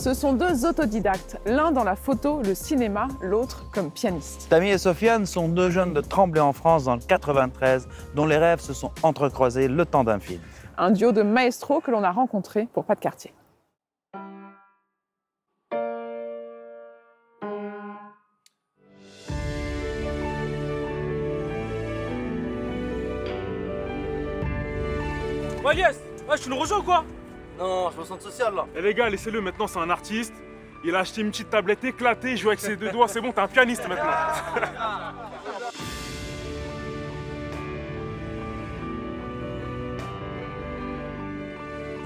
Ce sont deux autodidactes, l'un dans la photo, le cinéma, l'autre comme pianiste. Tammy et Sofiane sont deux jeunes de Tremblay en France dans le 93, dont les rêves se sont entrecroisés le temps d'un film. Un duo de maestros que l'on a rencontré pour Pas de quartier. Ouais, yes! Ouais, tu nous rejoins ou quoi? Non, je me sens social là. Eh les gars, laissez-le, maintenant c'est un artiste. Il a acheté une petite tablette éclatée, il joue avec ses deux doigts, c'est bon, t'es un pianiste maintenant.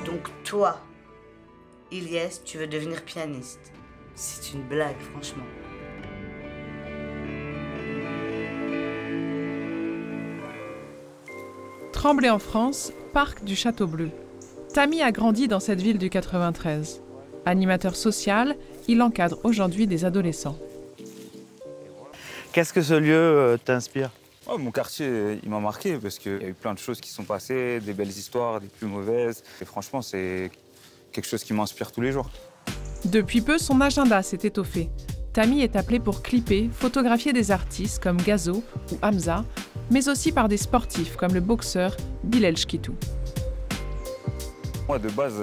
Donc toi, Ilyes, tu veux devenir pianiste. C'est une blague, franchement. Tremblay en France, parc du Château Bleu. Tammy a grandi dans cette ville du 93. Animateur social, il encadre aujourd'hui des adolescents. Qu'est-ce que ce lieu t'inspire? Oh, mon quartier, il m'a marqué parce qu'il y a eu plein de choses qui sont passées, des belles histoires, des plus mauvaises. Et franchement, c'est quelque chose qui m'inspire tous les jours. Depuis peu, son agenda s'est étoffé. Tammy est appelé pour clipper, photographier des artistes comme Gazo ou Hamza, mais aussi par des sportifs comme le boxeur Bilal Chkitou. Moi, de base,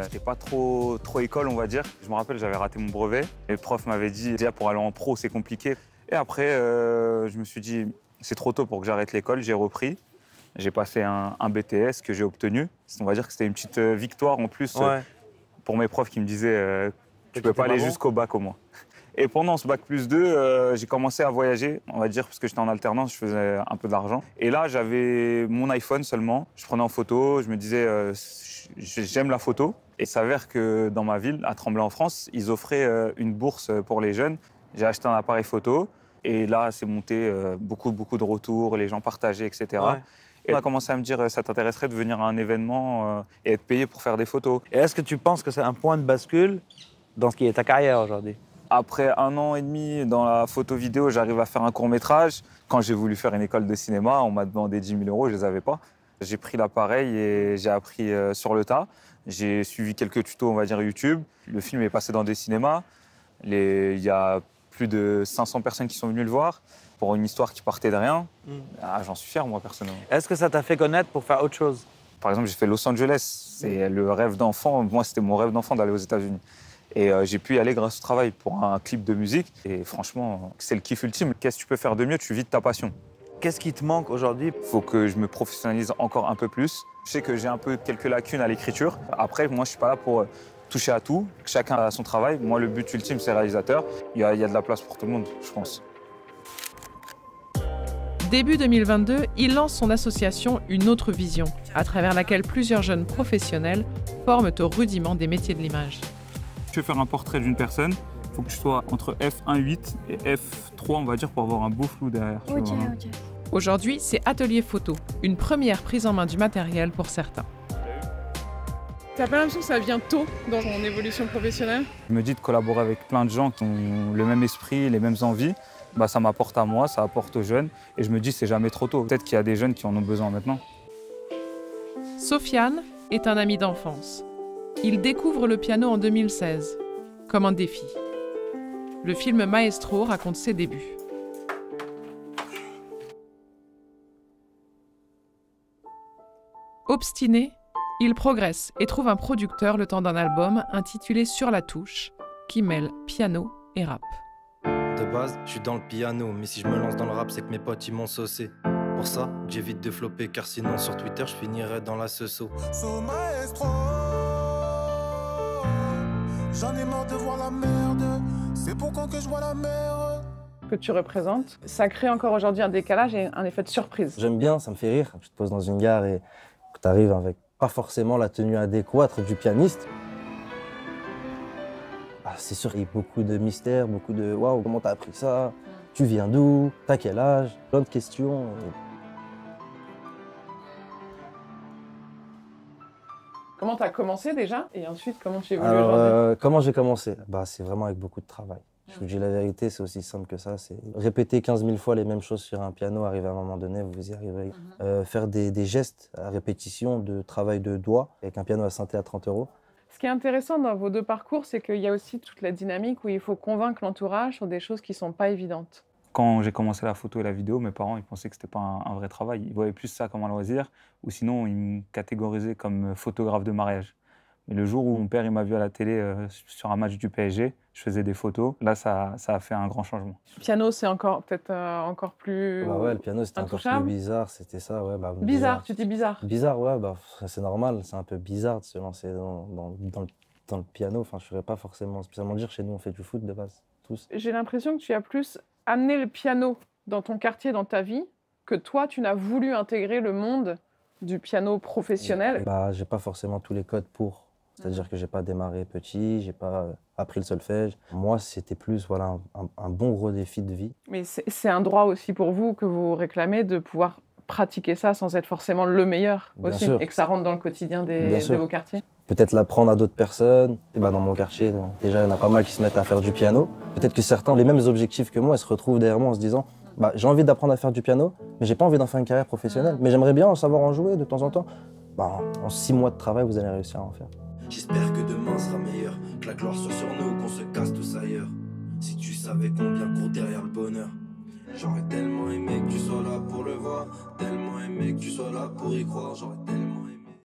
j'étais pas trop école, on va dire. Je me rappelle, j'avais raté mon brevet. Et le prof m'avait dit, déjà, pour aller en pro, c'est compliqué. Et après, je me suis dit, c'est trop tôt pour que j'arrête l'école. J'ai repris. J'ai passé un BTS que j'ai obtenu. On va dire que c'était une petite victoire en plus pour mes profs qui me disaient, tu peux pas aller jusqu'au bac au moins. Et pendant ce bac plus 2, j'ai commencé à voyager, on va dire, parce que j'étais en alternance, je faisais un peu d'argent. Et là, j'avais mon iPhone seulement. Je prenais en photo, je me disais, j'aime la photo. Et il s'avère que dans ma ville, à Tremblay en France, ils offraient une bourse pour les jeunes. J'ai acheté un appareil photo. Et là, c'est monté beaucoup de retours, les gens partageaient, etc. Ouais. Et on a commencé à me dire, ça t'intéresserait de venir à un événement et être payé pour faire des photos. Et est-ce que tu penses que c'est un point de bascule dans ce qui est ta carrière aujourd'hui? Après 1 an et demi dans la photo-vidéo, j'arrive à faire un court-métrage. Quand j'ai voulu faire une école de cinéma, on m'a demandé 10 000 €, je ne les avais pas. J'ai pris l'appareil et j'ai appris sur le tas. J'ai suivi quelques tutos, on va dire, YouTube. Le film est passé dans des cinémas. Il y a plus de 500 personnes qui sont venues le voir pour une histoire qui partait de rien. Ah, j'en suis fier, moi, personnellement. Est-ce que ça t'a fait connaître pour faire autre chose? Par exemple, j'ai fait Los Angeles. C'est le rêve d'enfant. Moi, c'était mon rêve d'enfant d'aller aux États-Unis. Et j'ai pu y aller grâce au travail pour un clip de musique. Et franchement, c'est le kiff ultime. Qu'est-ce que tu peux faire de mieux? Tu vis de ta passion. Qu'est-ce qui te manque aujourd'hui? Il faut que je me professionnalise encore un peu plus. Je sais que j'ai un peu quelques lacunes à l'écriture. Après, moi, je suis pas là pour toucher à tout. Chacun a son travail. Moi, le but ultime, c'est réalisateur. Il y a de la place pour tout le monde, je pense. Début 2022, il lance son association Une autre vision, à travers laquelle plusieurs jeunes professionnels forment au rudiment des métiers de l'image. Tu veux faire un portrait d'une personne, il faut que tu sois entre f1.8 et f3, on va dire, pour avoir un beau flou derrière. Ok. Aujourd'hui, c'est Atelier Photo, une première prise en main du matériel pour certains. T'as pas l'impression que ça vient tôt dans ton évolution professionnelle? Je me dis de collaborer avec plein de gens qui ont le même esprit, les mêmes envies. Ça m'apporte à moi, ça apporte aux jeunes. Et je me dis, c'est jamais trop tôt. Peut-être qu'il y a des jeunes qui en ont besoin maintenant. Sofiane est un ami d'enfance. Il découvre le piano en 2016, comme un défi. Le film Maestro raconte ses débuts. Obstiné, il progresse et trouve un producteur le temps d'un album intitulé Sur la touche, qui mêle piano et rap. De base, je suis dans le piano, mais si je me lance dans le rap, c'est que mes potes ils m'ont saucé. Pour ça, j'évite de flopper, car sinon sur Twitter, je finirais dans la seso. J'en ai marre de voir la merde, c'est pour quand que je vois la merde. Que tu représentes, ça crée encore aujourd'hui un décalage et un effet de surprise. J'aime bien, ça me fait rire. Tu te poses dans une gare et que tu arrives avec pas forcément la tenue adéquate du pianiste. C'est sûr, il y a beaucoup de mystères, beaucoup de « waouh, comment t'as appris ça? Tu viens d'où? T'as quel âge ?» Plein de questions. Comment t'as commencé déjà? Et ensuite, comment tu évolues aujourd'hui? Comment j'ai commencé? C'est vraiment avec beaucoup de travail. Je vous dis la vérité, c'est aussi simple que ça. C'est répéter 15 000 fois les mêmes choses sur un piano, arriver à un moment donné, vous y arriverez. Faire des gestes à répétition de travail de doigts, avec un piano à synthé à 30 €. Ce qui est intéressant dans vos deux parcours, c'est qu'il y a aussi toute la dynamique où il faut convaincre l'entourage sur des choses qui ne sont pas évidentes. Quand j'ai commencé la photo et la vidéo, mes parents ils pensaient que c'était pas un vrai travail. Ils voyaient plus ça comme un loisir, ou sinon ils me catégorisaient comme photographe de mariage. Mais le jour où mon père il m'a vu à la télé sur un match du PSG, je faisais des photos, là ça a fait un grand changement. Le piano, c'est encore peut-être encore plus Bah ouais, le piano c'était encore plus intouchable. bizarre, c'était ça, ouais. Bah, Bizarre, tu dis bizarre. Bizarre, ouais, bah c'est normal, c'est un peu bizarre de se lancer dans le piano. Enfin, je ne saurais pas forcément spécialement dire, chez nous on fait du foot de base, tous. J'ai l'impression que tu as plus amené le piano dans ton quartier, dans ta vie, que toi, tu n'as voulu intégrer le monde du piano professionnel. Bah, j'ai pas forcément tous les codes pour. C'est-à-dire que j'ai pas démarré petit, j'ai pas appris le solfège. Moi, c'était plus voilà, un bon gros défi de vie. Mais c'est un droit aussi pour vous que vous réclamez de pouvoir pratiquer ça sans être forcément le meilleur Bien aussi, sûr. et que ça rentre dans le quotidien Bien de sûr. vos quartiers. Peut-être l'apprendre à d'autres personnes. Et bah, dans mon quartier, déjà, il y en a pas mal qui se mettent à faire du piano. Peut-être que certains ont les mêmes objectifs que moi et se retrouvent derrière moi en se disant bah, j'ai envie d'apprendre à faire du piano, mais j'ai pas envie d'en faire une carrière professionnelle. Mais j'aimerais bien en savoir en jouer de temps en temps. Bah, en 6 mois de travail, vous allez réussir à en faire. J'espère que demain sera meilleur, que la gloire soit sur nous, qu'on se casse tous ailleurs. Si tu savais combien court derrière le bonheur. J'aurais tellement aimé que tu sois là pour le voir, tellement aimé que tu sois là pour y croire. J'aurais tellement